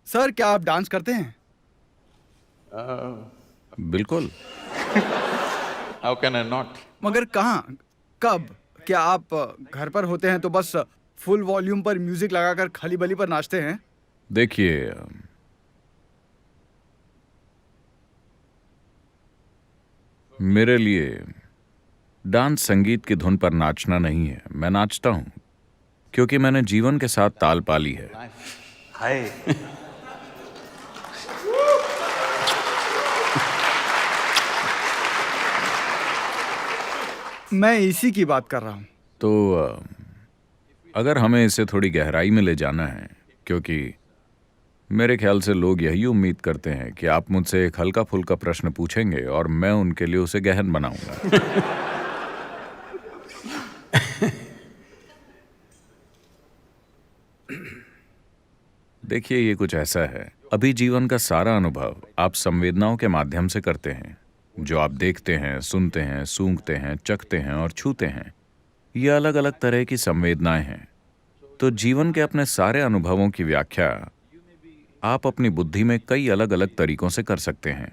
Sir, क्या आप dance करते हैं? बिल्कुल। How can I not? मगर कहाँ? कब? क्या आप घर पर होते हैं तो बस फुल वॉल्यूम पर म्यूजिक लगाकर खली बली पर नाचते हैं? देखिए, मेरे लिए डांस संगीत की धुन पर नाचना नहीं है। मैं नाचता हूं क्योंकि मैंने जीवन के साथ ताल पा ली है। Hi. मैं इसी की बात कर रहा हूँ। तो अगर हमें इसे थोड़ी गहराई में ले जाना है, क्योंकि मेरे ख्याल से लोग यही उम्मीद करते हैं कि आप मुझसे एक हल्का फुल्का प्रश्न पूछेंगे और मैं उनके लिए उसे गहन बनाऊंगा। देखिए, ये कुछ ऐसा है, अभी जीवन का सारा अनुभव आप संवेदनाओं के माध्यम से करते हैं। जो आप देखते हैं, सुनते हैं, सूंघते हैं, चखते हैं और छूते हैं, ये अलग अलग तरह की संवेदनाएं हैं। तो जीवन के अपने सारे अनुभवों की व्याख्या आप अपनी बुद्धि में कई अलग अलग तरीकों से कर सकते हैं,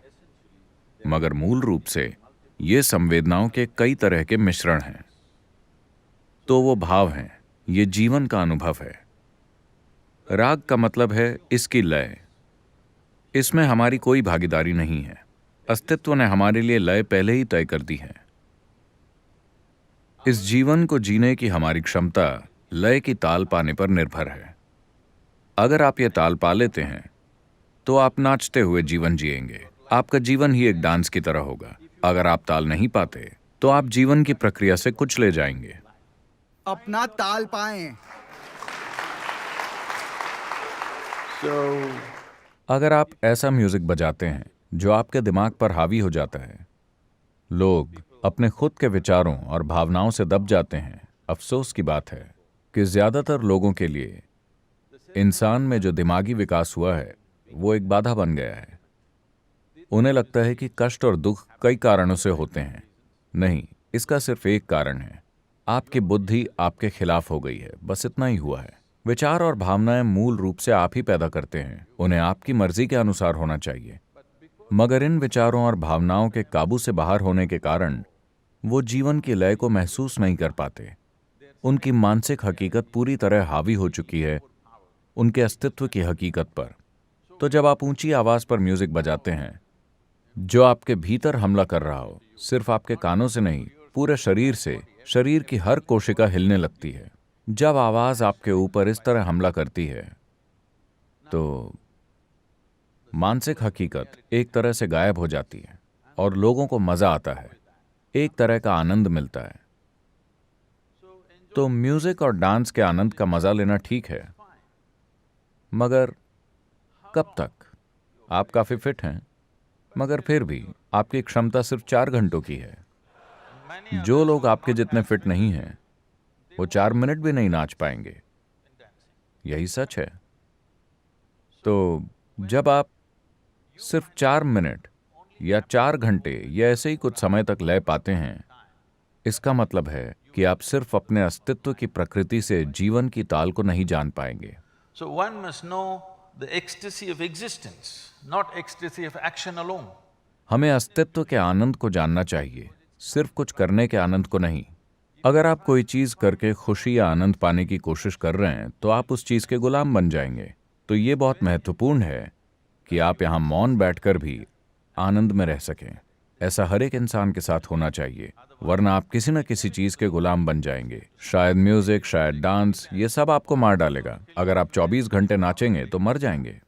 मगर मूल रूप से ये संवेदनाओं के कई तरह के मिश्रण हैं। तो वो भाव हैं, ये जीवन का अनुभव है। राग का मतलब है इसकी लय। इसमें हमारी कोई भागीदारी नहीं है। अस्तित्व ने हमारे लिए लय पहले ही तय कर दी है। इस जीवन को जीने की हमारी क्षमता लय की ताल पाने पर निर्भर है। अगर आप ये ताल पा लेते हैं तो आप नाचते हुए जीवन जिएंगे। आपका जीवन ही एक डांस की तरह होगा। अगर आप ताल नहीं पाते तो आप जीवन की प्रक्रिया से कुचले जाएंगे। अपना ताल पाएं। अगर आप ऐसा म्यूजिक बजाते हैं जो आपके दिमाग पर हावी हो जाता है, लोग अपने खुद के विचारों और भावनाओं से दब जाते हैं। अफसोस की बात है कि ज्यादातर लोगों के लिए इंसान में जो दिमागी विकास हुआ है वो एक बाधा बन गया है। उन्हें लगता है कि कष्ट और दुख कई कारणों से होते हैं। नहीं, इसका सिर्फ एक कारण है, आपकी बुद्धि आपके खिलाफ हो गई है। बस इतना ही हुआ है। विचार और भावनाएं मूल रूप से आप ही पैदा करते हैं। उन्हें आपकी मर्जी के अनुसार होना चाहिए, मगर इन विचारों और भावनाओं के काबू से बाहर होने के कारण वो जीवन की लय को महसूस नहीं कर पाते। उनकी मानसिक हकीकत पूरी तरह हावी हो चुकी है उनके अस्तित्व की हकीकत पर। तो जब आप ऊंची आवाज पर म्यूजिक बजाते हैं जो आपके भीतर हमला कर रहा हो, सिर्फ आपके कानों से नहीं, पूरे शरीर से, शरीर की हर कोशिका हिलने लगती है। जब आवाज आपके ऊपर इस तरह हमला करती है तो मानसिक हकीकत एक तरह से गायब हो जाती है और लोगों को मजा आता है, एक तरह का आनंद मिलता है। तो म्यूजिक और डांस के आनंद का मजा लेना ठीक है, मगर कब तक? आप काफी फिट हैं, मगर फिर भी आपकी क्षमता सिर्फ 4 घंटों की है। जो लोग आपके जितने फिट नहीं हैं वो 4 मिनट भी नहीं नाच पाएंगे। यही सच है। तो जब आप सिर्फ 4 मिनट या 4 घंटे या ऐसे ही कुछ समय तक लय पाते हैं, इसका मतलब है कि आप सिर्फ अपने अस्तित्व की प्रकृति से जीवन की ताल को नहीं जान पाएंगे। So one must know the ecstasy of existence, not ecstasy of action alone. हमें अस्तित्व के आनंद को जानना चाहिए, सिर्फ कुछ करने के आनंद को नहीं। अगर आप कोई चीज करके खुशी या आनंद पाने की कोशिश कर रहे हैं तो आप उस चीज के गुलाम बन जाएंगे। तो ये बहुत महत्वपूर्ण है कि आप यहां मौन बैठकर भी आनंद में रह सकें। ऐसा हर एक इंसान के साथ होना चाहिए, वरना आप किसी न किसी चीज के गुलाम बन जाएंगे। शायद म्यूजिक, शायद डांस, ये सब आपको मार डालेगा। अगर आप 24 घंटे नाचेंगे तो मर जाएंगे।